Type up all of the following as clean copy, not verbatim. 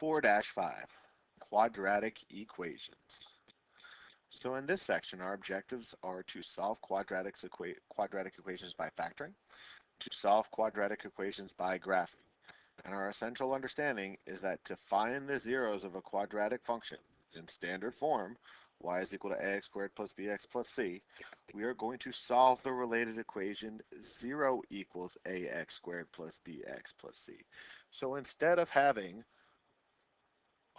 4-5, Quadratic Equations. So in this section, our objectives are to solve quadratic equations by factoring, to solve quadratic equations by graphing. And our essential understanding is that to find the zeros of a quadratic function in standard form, y is equal to ax squared plus bx plus c, we are going to solve the related equation 0 equals ax squared plus bx plus c. So instead of having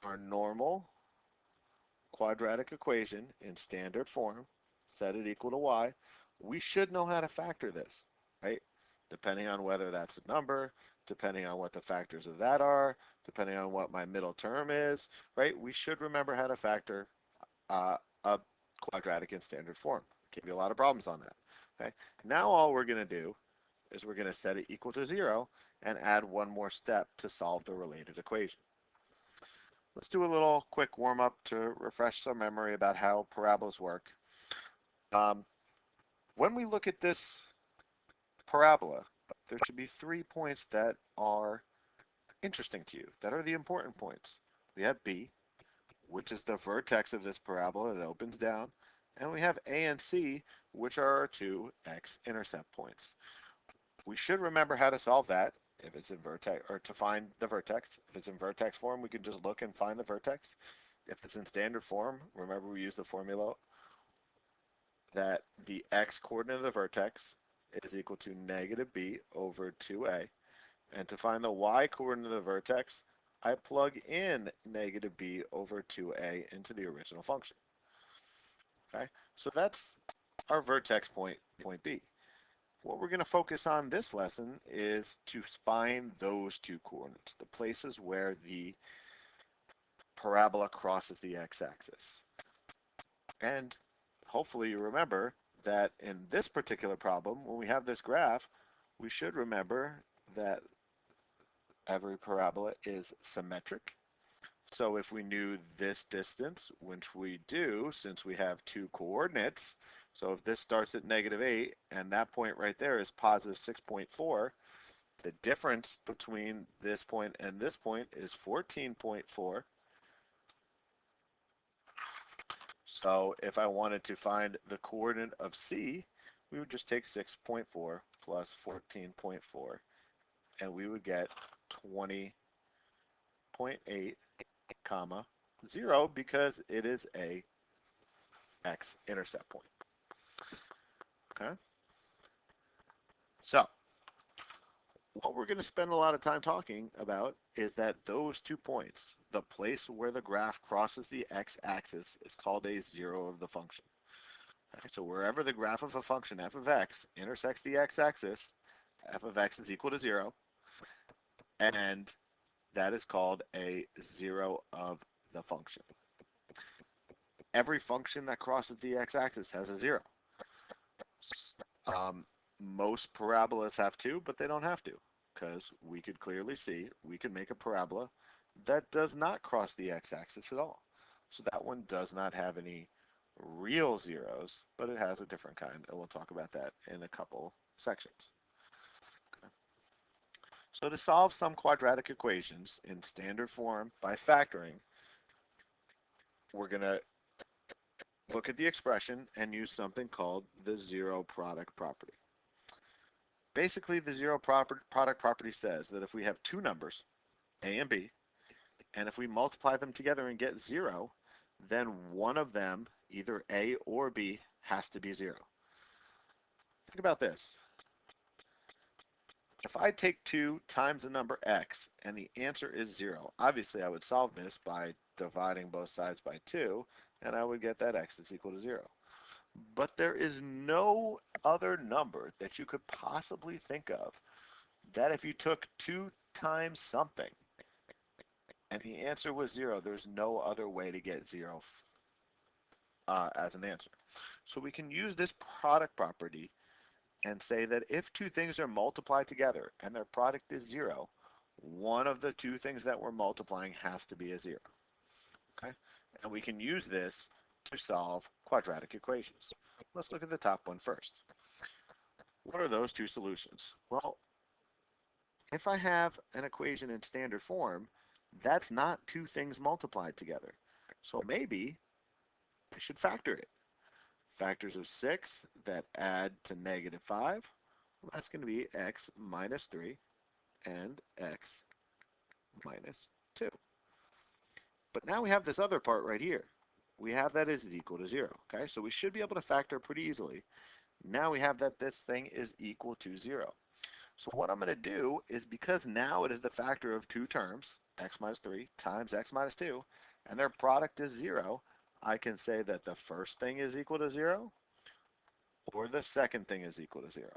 our normal quadratic equation in standard form, set it equal to y, we should know how to factor this, right? Depending on whether that's a number, depending on what the factors of that are, depending on what my middle term is, right? We should remember how to factor a quadratic in standard form. Gave you a lot of problems on that, okay? Now all we're going to do is we're going to set it equal to 0 and add one more step to solve the related equation. Let's do a little quick warm-up to refresh some memory about how parabolas work. When we look at this parabola, there should be 3 points that are interesting to you, that are the important points. We have B, which is the vertex of this parabola that opens down, and we have A and C, which are our two x-intercept points. We should remember how to solve that if it's in vertex, or to find the vertex. If it's in vertex form, we can just look and find the vertex. If it's in standard form, remember we use the formula that the x-coordinate of the vertex is equal to negative b over 2a. And to find the y-coordinate of the vertex, I plug in negative b over 2a into the original function. Okay, so that's our vertex point, point B. What we're going to focus on this lesson is to find those two coordinates, the places where the parabola crosses the x-axis. And hopefully you remember that in this particular problem, when we have this graph, we should remember that every parabola is symmetric. So if we knew this distance, which we do since we have two coordinates, so if this starts at -8 and that point right there is positive 6.4, the difference between this point and this point is 14.4. So if I wanted to find the coordinate of C, we would just take 6.4 plus 14.4, and we would get 20.8 comma 0 because it is a x-intercept point. Okay? So, what we're going to spend a lot of time talking about is that those 2 points, the place where the graph crosses the x-axis, is called a 0 of the function. Okay, so wherever the graph of a function f of x intersects the x-axis, f of x is equal to 0, and that is called a 0 of the function. Every function that crosses the x-axis has a 0. Most parabolas have to, but they don't have to, because we could clearly see we can make a parabola that does not cross the x-axis at all. So that one does not have any real zeros, but it has a different kind, and we'll talk about that in a couple sections. Okay. So to solve some quadratic equations in standard form by factoring, we're going to look at the expression and use something called the zero product property. Basically, the zero product property says that if we have two numbers, a and b, and if we multiply them together and get 0, then one of them, either a or b, has to be 0. Think about this. If I take 2 times the number x and the answer is 0, obviously I would solve this by dividing both sides by 2, and I would get that x is equal to 0. But there is no other number that you could possibly think of that if you took 2 times something and the answer was 0, there's no other way to get 0 as an answer. So we can use this product property and say that if two things are multiplied together and their product is 0, one of the two things that we're multiplying has to be a 0. Okay? And we can use this to solve quadratic equations. Let's look at the top one first. What are those two solutions? Well, if I have an equation in standard form, That's not two things multiplied together. So maybe I should factor it. Factors of 6 that add to negative 5, well, that's going to be x minus 3 and x minus 2. But now we have this other part right here. We have that is equal to 0. Okay, so we should be able to factor pretty easily. Now we have that this thing is equal to 0. So what I'm going to do is, because now it is the factor of two terms, x minus 3 times x minus 2, and their product is 0, I can say that the first thing is equal to 0, or the second thing is equal to 0.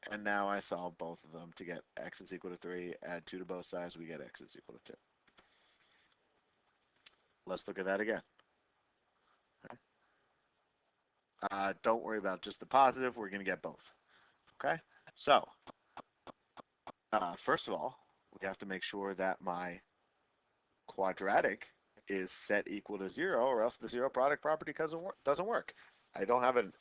And now I solve both of them to get x is equal to 3, add 2 to both sides, we get x is equal to 2. Let's look at that again. Don't worry about just the positive, we're going to get both. Okay, so first of all, we have to make sure that my quadratic is set equal to 0, or else the zero product property doesn't work. I don't have a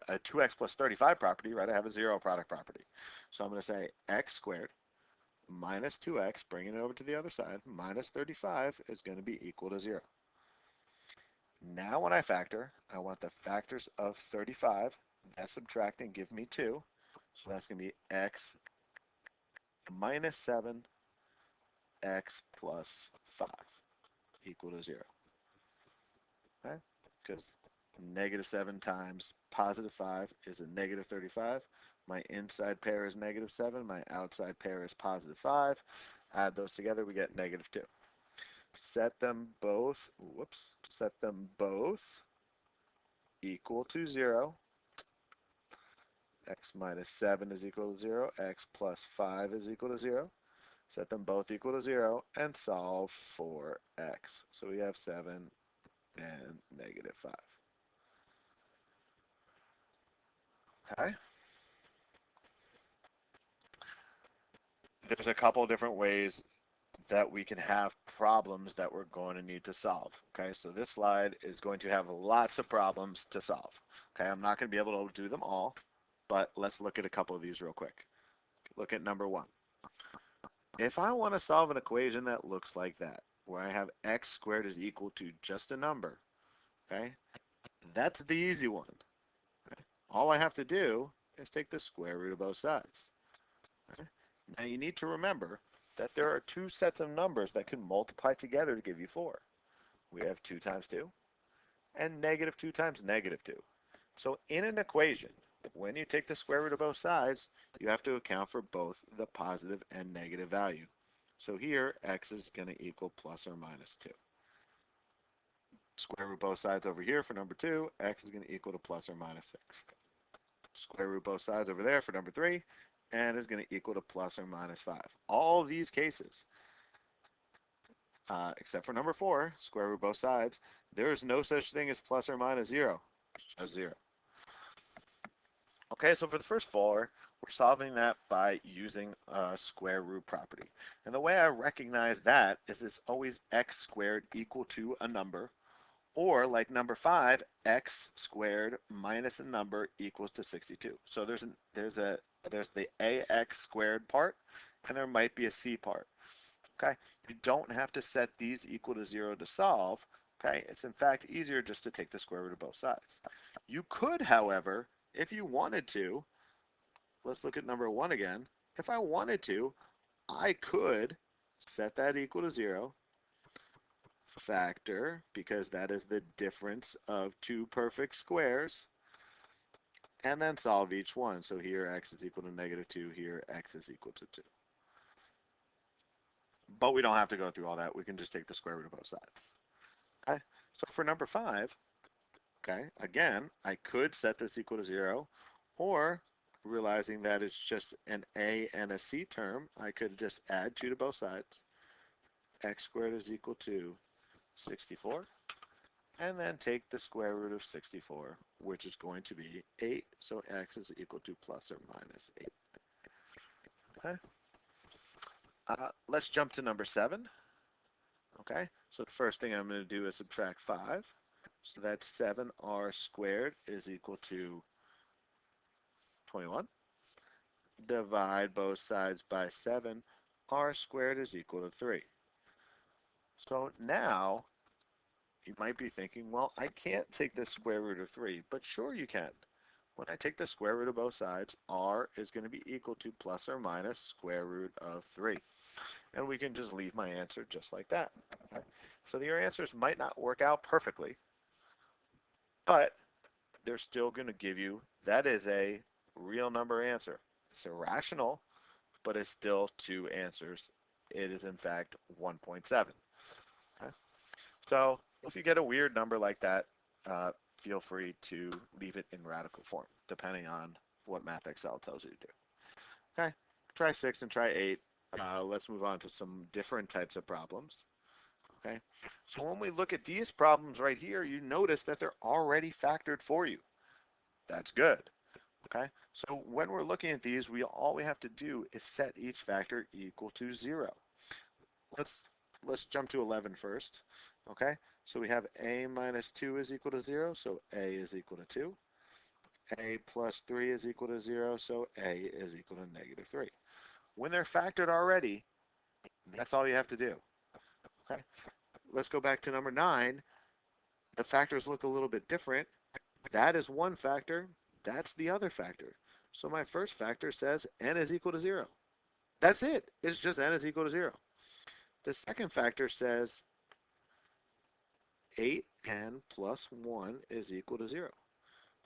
2x plus 35 property, right? I have a zero product property. So I'm going to say x squared minus 2x, bringing it over to the other side, minus 35 is going to be equal to 0. Now when I factor, I want the factors of 35, that's subtracting, give me 2. So that's going to be x minus 7, x plus 5 equal to 0. Okay? Because negative 7 times positive 5 is a negative 35. My inside pair is negative 7. My outside pair is positive 5. Add those together, we get negative 2. Set them both equal to 0. X minus 7 is equal to 0. X plus 5 is equal to 0. Set them both equal to 0 and solve for x. So we have 7 and negative 5. Okay? There's a couple different ways that we can have problems that we're going to need to solve. Okay, so this slide is going to have lots of problems to solve. Okay, I'm not going to be able to do them all, but let's look at a couple of these real quick. Look at number 1. If I want to solve an equation that looks like that, where I have x squared is equal to just a number, okay, that's the easy one. Okay? All I have to do is take the square root of both sides. Okay? Now you need to remember that there are two sets of numbers that can multiply together to give you 4. We have 2 times 2 and negative 2 times negative 2. So in an equation, when you take the square root of both sides, you have to account for both the positive and negative value. So here, x is going to equal plus or minus 2. Square root both sides over here for number 2, x is going to equal to plus or minus 6. Square root both sides over there for number 3, and is going to equal to plus or minus 5. All these cases, except for number 4, square root both sides, there is no such thing as plus or minus 0. It's just 0. Okay, so for the first 4, we're solving that by using a square root property. And the way I recognize that is it's always x squared equal to a number, or like number 5, x squared minus a number equals to 62. So there's the ax squared part, and there might be a c part. Okay, you don't have to set these equal to 0 to solve. Okay, it's in fact easier just to take the square root of both sides. You could, however, if you wanted to, let's look at number 1 again. If I wanted to, I could set that equal to 0, factor, because that is the difference of two perfect squares, and then solve each one. So here x is equal to negative 2, here x is equal to 2. But we don't have to go through all that. We can just take the square root of both sides. Okay, so for number 5, okay, again, I could set this equal to 0, or realizing that it's just an a and a c term, I could just add 2 to both sides. X squared is equal to 64, and then take the square root of 64, which is going to be 8, so x is equal to plus or minus 8. Okay. Let's jump to number 7. Okay, so the first thing I'm going to do is subtract 5. So that's 7r squared is equal to 21. Divide both sides by 7. r squared is equal to 3. So now you might be thinking, well, I can't take the square root of 3, but sure you can. When I take the square root of both sides, r is going to be equal to plus or minus square root of 3. And we can just leave my answer just like that. Okay? So your answers might not work out perfectly, but they're still going to give you, that is a real number answer. It's irrational, but it's still two answers. It is in fact 1.7. Okay? So if you get a weird number like that, feel free to leave it in radical form, depending on what Math Excel tells you to do. Okay, try 6 and try 8. Let's move on to some different types of problems. Okay, so when we look at these problems right here, you notice that they're already factored for you. That's good. Okay, so when we're looking at these, all we have to do is set each factor equal to 0. Let's jump to 11 first. Okay, so we have a minus 2 is equal to 0, so a is equal to 2. A plus 3 is equal to 0, so a is equal to negative 3. When they're factored already, that's all you have to do. Okay, let's go back to number 9. The factors look a little bit different. That is one factor. That's the other factor. So my first factor says n is equal to 0. That's it. It's just n is equal to 0. The second factor says 8n plus 1 is equal to 0.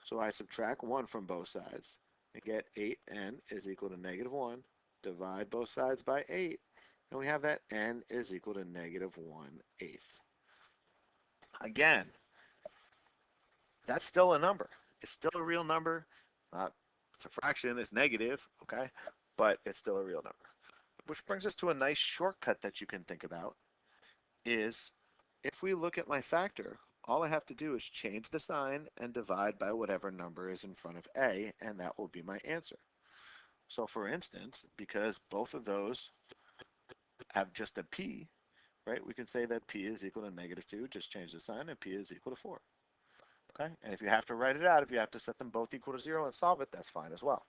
So I subtract 1 from both sides and get 8n is equal to negative 1. Divide both sides by 8, and we have that n is equal to negative 1/8. Again, that's still a number. It's still a real number. It's a fraction, it's negative, okay? But it's still a real number. Which brings us to a nice shortcut that you can think about is if we look at my factor, all I have to do is change the sign and divide by whatever number is in front of a, and that will be my answer. So for instance, because both of those have just a p, right, we can say that p is equal to negative 2, just change the sign, and p is equal to 4. Okay, and if you have to write it out, if you have to set them both equal to 0 and solve it, that's fine as well.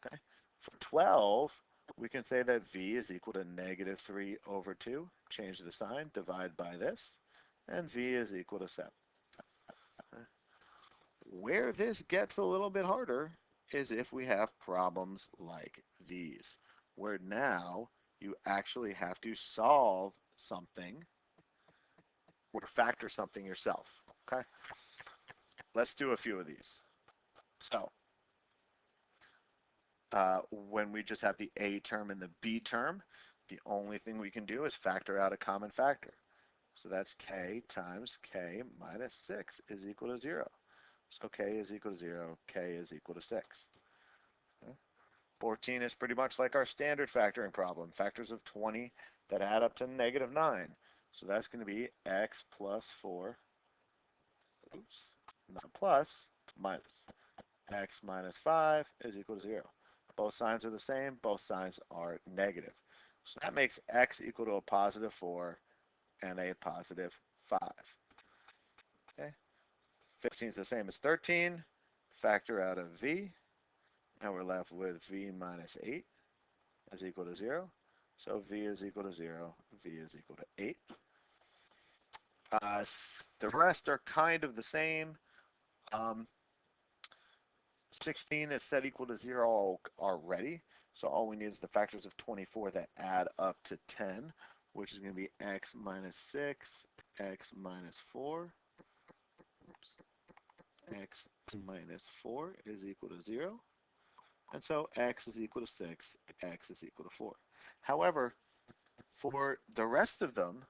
Okay, for 12, we can say that v is equal to negative 3 over 2, change the sign, divide by this, and v is equal to 7. Okay. Where this gets a little bit harder is if we have problems like these, where now you actually have to solve something or factor something yourself. Okay, let's do a few of these. So when we just have the a term and the b term, the only thing we can do is factor out a common factor. So that's k times k minus 6 is equal to 0. So k is equal to 0, k is equal to 6. Okay. 14 is pretty much like our standard factoring problem, factors of 20 that add up to negative 9. So that's going to be x plus 4, oops, not plus, minus. X minus 5 is equal to 0. Both signs are the same, both signs are negative. So that makes x equal to a positive 4 and a positive 5. Okay, 15 is the same as 13. Factor out of v, and we're left with v minus 8 is equal to 0. So v is equal to 0, v is equal to 8. The rest are kind of the same. 16 is set equal to 0 already. So all we need is the factors of 24 that add up to 10, which is going to be x minus 6, x minus 4. Oops. X minus 4 is equal to 0. And so x is equal to 6, x is equal to 4. However, for the rest of them,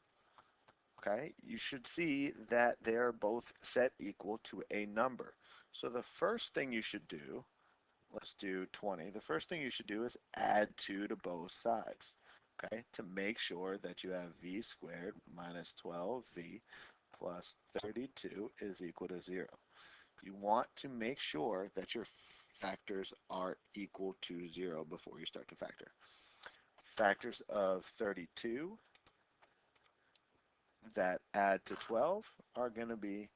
okay, you should see that they're both set equal to a number. So the first thing you should do, let's do 20. The first thing you should do is add 2 to both sides, okay, to make sure that you have v squared minus 12v plus 32 is equal to 0. You want to make sure that your factors are equal to 0 before you start to factor. Factors of 32 that add to 12 are going to be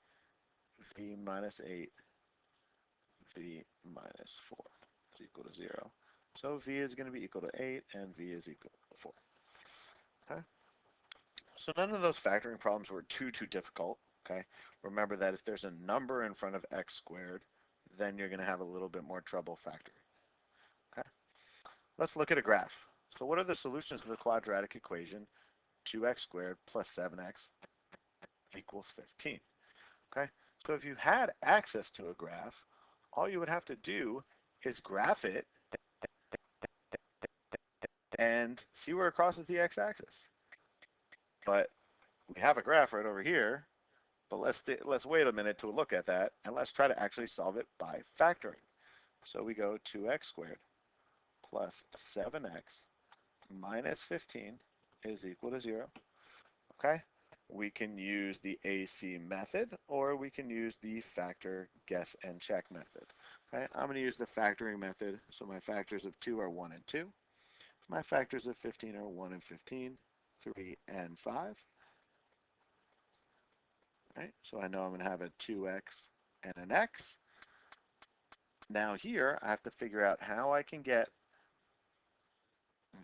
v minus 8, v minus 4 is equal to 0. So v is going to be equal to 8 and v is equal to 4. Okay? So none of those factoring problems were too difficult. Okay? Remember that if there's a number in front of x squared, then you're going to have a little bit more trouble factoring. Okay? Let's look at a graph. So what are the solutions to the quadratic equation 2x squared plus 7x equals 15? Okay? So if you had access to a graph, all you would have to do is graph it and see where it crosses the x-axis. But we have a graph right over here, but let's wait a minute to look at that, and let's try to actually solve it by factoring. So we go 2x squared plus 7x minus 15 is equal to 0. Okay? We can use the AC method, or we can use the factor, guess, and check method. Okay? I'm going to use the factoring method. So my factors of 2 are 1 and 2. My factors of 15 are 1 and 15, 3 and 5. Right? So I know I'm going to have a 2x and an x. Now here, I have to figure out how I can get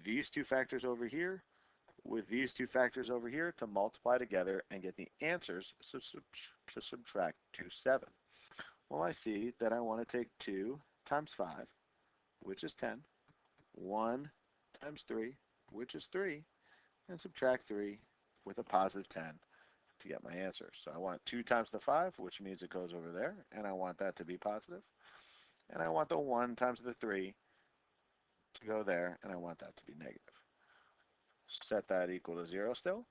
these two factors over here with these two factors over here to multiply together and get the answers to subtract to 7. Well, I see that I want to take 2 times 5, which is 10, 1 times 3, which is 3, and subtract 3 with a positive 10 to get my answer. So I want 2 times the 5, which means it goes over there, and I want that to be positive. And I want the 1 times the 3 to go there, and I want that to be negative. Set that equal to 0 still.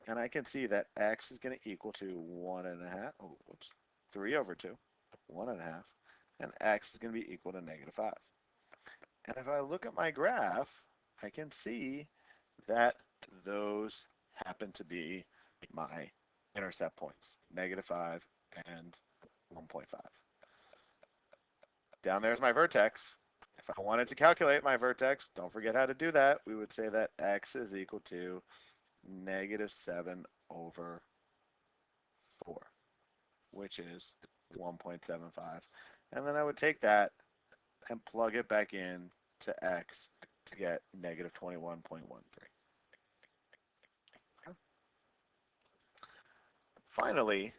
And I can see that x is going to equal to 1.5, 3 over 2, 1.5, and x is going to be equal to negative 5. And if I look at my graph, I can see that those happen to be my intercept points, negative 5 and 1.5. Down there's my vertex. If I wanted to calculate my vertex, don't forget how to do that. We would say that x is equal to negative 7 over 4, which is 1.75. And then I would take that and plug it back in to x to get negative 21.13. Finally,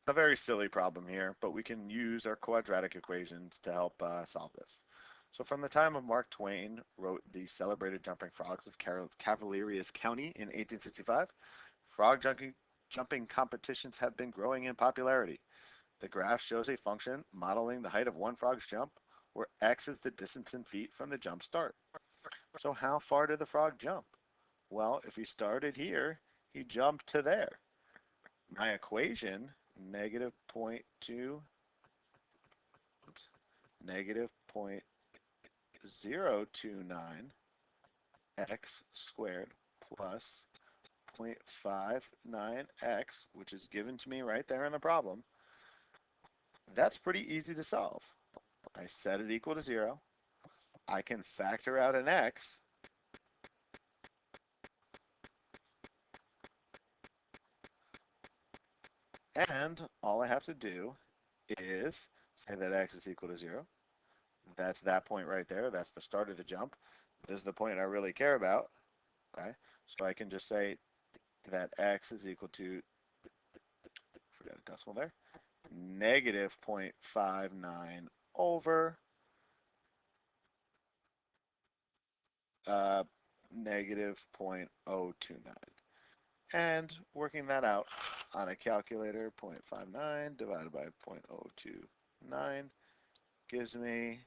a very silly problem here, but we can use our quadratic equations to help solve this. So from the time of Mark Twain wrote the celebrated Jumping Frogs of Cavalierius County in 1865, frog jumping competitions have been growing in popularity. The graph shows a function modeling the height of one frog's jump, where x is the distance in feet from the jump start. So how far did the frog jump? Well, if he started here, he jumped to there. My equation, negative 0.2, negative 0.029 x squared plus 0.59x, which is given to me right there in the problem, that's pretty easy to solve. I set it equal to 0. I can factor out an x, and all I have to do is say that x is equal to 0. That's that point right there. That's the start of the jump. This is the point I really care about. Okay, so I can just say that x is equal to, forget a decimal there, negative 0.59 over negative 0.029. And working that out on a calculator, 0.59 divided by 0.029 gives me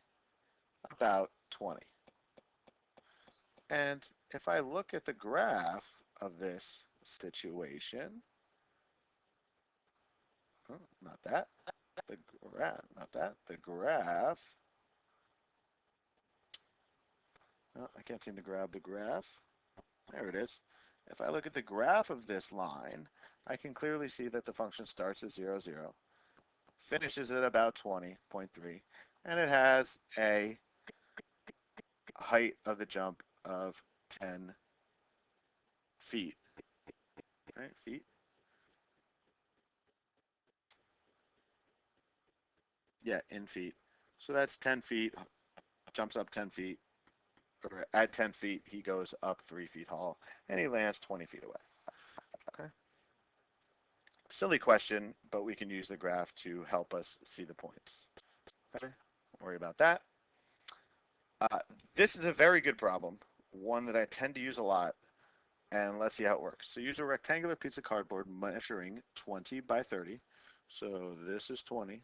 about 20. And if I look at the graph of this situation, not that, the graph, not that, the graph, oh, I can't seem to grab the graph. There it is. If I look at the graph of this line, I can clearly see that the function starts at 0, 0, finishes at about 20.3, and it has a height of the jump of 10 feet. Right, feet? Yeah, in feet. So that's 10 feet jumps up 10 feet, or at 10 feet, he goes up 3 feet tall, and he lands 20 feet away. Okay. Silly question, but we can use the graph to help us see the points. Okay. Don't worry about that. This is a very good problem, one that I tend to use a lot, and let's see how it works. So use a rectangular piece of cardboard measuring 20 by 30. So this is 20,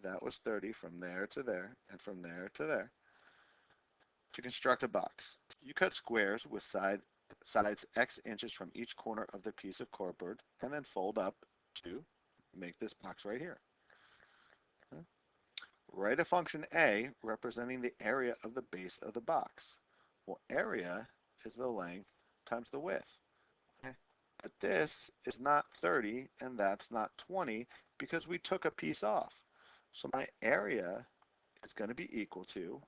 that was 30, from there to there, and from there to there, to construct a box. You cut squares with sides x inches from each corner of the piece of cardboard, and then fold up to make this box right here. Okay. Write a function a representing the area of the base of the box. Well, area is the length times the width. Okay. But this is not 30 and that's not 20 because we took a piece off. So my area is going to be equal to,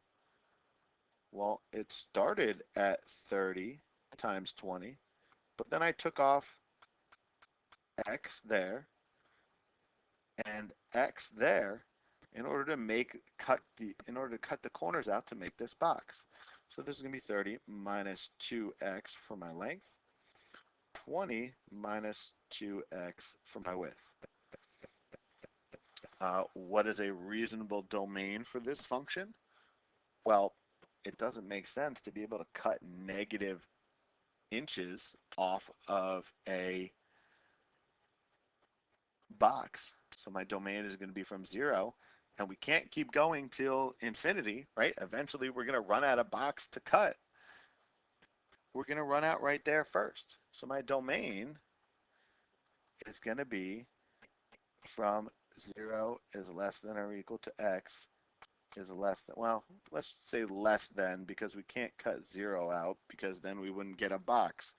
well, it started at 30 times 20, but then I took off x there and x there in order to cut the corners out to make this box. So this is going to be 30 minus 2x for my length, 20 minus 2x for my width. What is a reasonable domain for this function? Well, it doesn't make sense to be able to cut negative inches off of a box. So my domain is going to be from 0, and we can't keep going till infinity, right? Eventually we're going to run out of box to cut. We're going to run out right there first. So my domain is going to be from 0 is less than or equal to x is less than, well, let's say less than, because we can't cut 0 out because then we wouldn't get a box,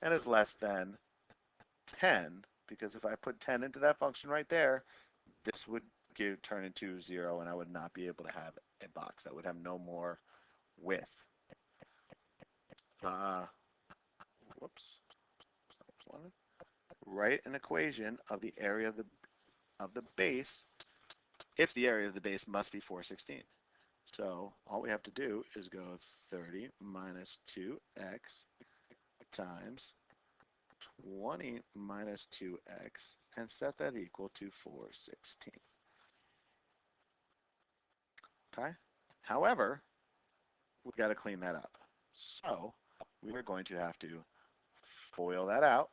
and is less than 10, because if I put 10 into that function right there, this would turn into 0 and I would not be able to have a box. I would have no more width. Whoops. Write an equation of the area of the base if the area of the base must be 416. So all we have to do is go 30 minus 2x times 20 minus 2x and set that equal to 416. Okay? However, we've got to clean that up. So we are going to have to FOIL that out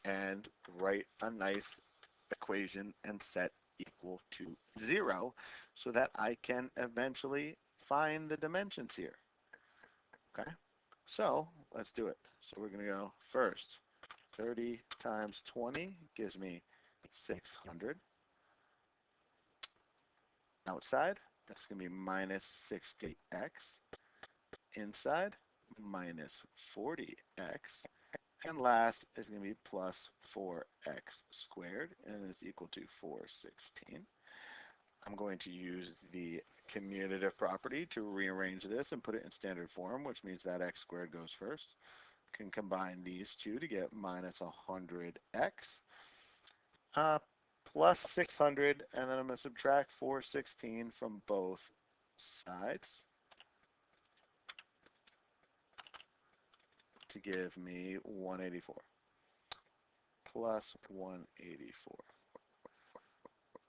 and write a nice equation and set equal to 0 so that I can eventually find the dimensions here. Okay, so let's do it. So we're going to go first 30 times 20 gives me 600. Outside, that's going to be minus 60x. Inside, minus 40x. And last is going to be plus 4x squared, and is equal to 416. I'm going to use the commutative property to rearrange this and put it in standard form, which means that x squared goes first. Can combine these two to get minus 100x plus 600, and then I'm going to subtract 416 from both sides to give me 184 plus 184.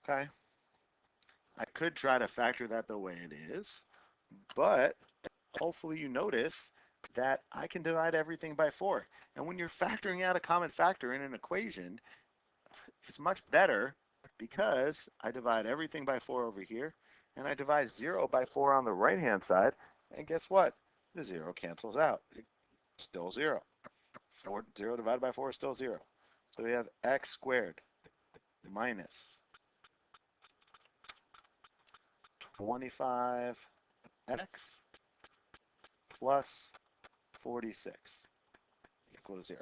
Okay, I could try to factor that the way it is, but hopefully you notice that I can divide everything by 4. And when you're factoring out a common factor in an equation, it's much better because I divide everything by 4 over here, and I divide 0 by 4 on the right-hand side, and guess what? The 0 cancels out. It's still 0. 0 divided by 4 is still 0. So we have x squared minus 25x plus 46 equal to 0.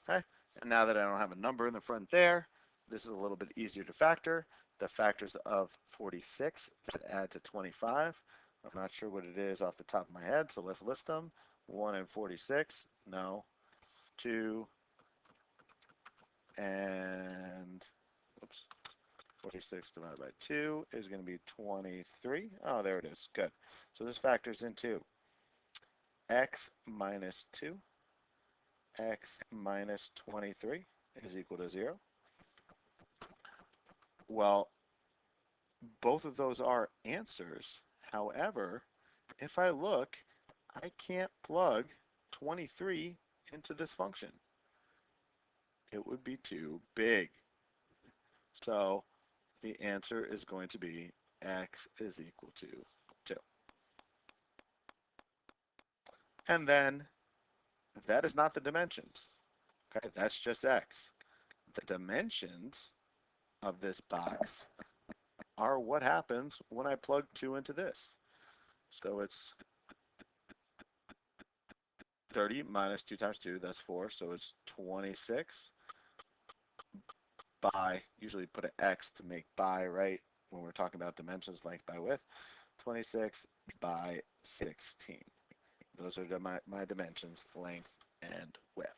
Okay, and now that I don't have a number in the front there, this is a little bit easier to factor. The factors of 46 that add to 25. I'm not sure what it is off the top of my head, so let's list them. 1 and 46, no. 2 and, oops, 46 divided by 2 is going to be 23. Oh, there it is. Good. So this factors into x minus 2, x minus 23 is equal to 0. Well, both of those are answers. However, if I look, I can't plug 23 into this function. It would be too big. So the answer is going to be x is equal to 2. And then that is not the dimensions. Okay, that's just x. The dimensions of this box are what happens when I plug 2 into this. So it's 30 minus 2 times 2, that's 4, so it's 26 by, usually put an x to make by, right? When we're talking about dimensions, length by width, 26 by 16. Those are my dimensions, length and width.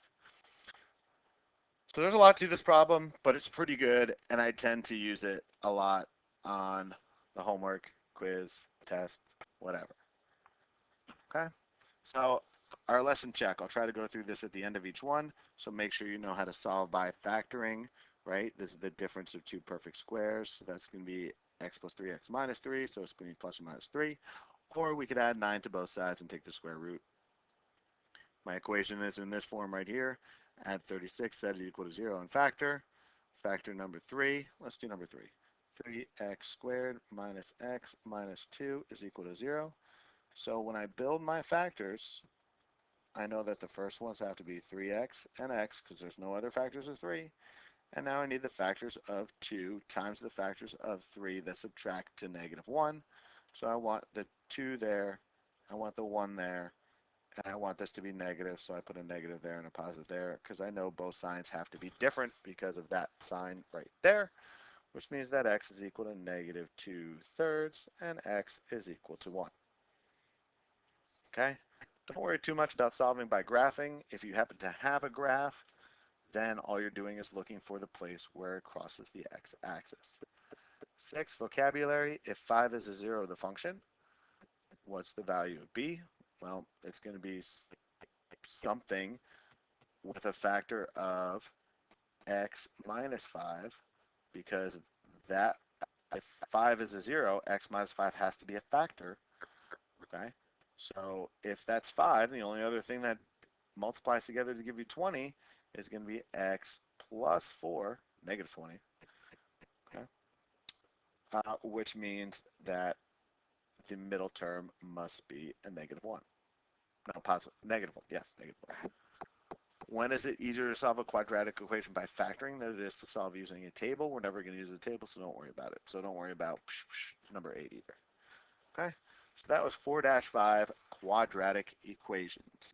So there's a lot to this problem, but it's pretty good, and I tend to use it a lot on the homework, quiz, test, whatever. Okay? So our lesson check, I'll try to go through this at the end of each one, so make sure you know how to solve by factoring, right? This is the difference of two perfect squares, so that's going to be x plus 3x minus 3, so it's going to be plus or minus 3. Or we could add 9 to both sides and take the square root. My equation is in this form right here. Add 36, set it equal to 0 and factor. Factor number 3, let's do number 3. 3x squared minus x minus 2 is equal to 0. So when I build my factors, I know that the first ones have to be 3x and x because there's no other factors of 3. And now I need the factors of 2 times the factors of 3 that subtract to negative 1. So I want the 2 there, I want the 1 there, and I want this to be negative, so I put a negative there and a positive there because I know both signs have to be different because of that sign right there, which means that x is equal to negative 2/3 and x is equal to 1. Okay? Don't worry too much about solving by graphing. If you happen to have a graph, then all you're doing is looking for the place where it crosses the x-axis. 6, vocabulary. If 5 is a 0 of the function, what's the value of b? Well, it's going to be something with a factor of x minus 5 because that if 5 is a 0, x minus 5 has to be a factor. Okay? So if that's 5, the only other thing that multiplies together to give you 20 is going to be x plus 4, negative 20. Okay? Which means that the middle term must be a negative 1. No, positive, negative 1. Yes, negative 1. When is it easier to solve a quadratic equation by factoring than it is to solve using a table? We're never going to use a table, so don't worry about it. So don't worry about number 8 either. Okay, so that was 4-5 quadratic equations.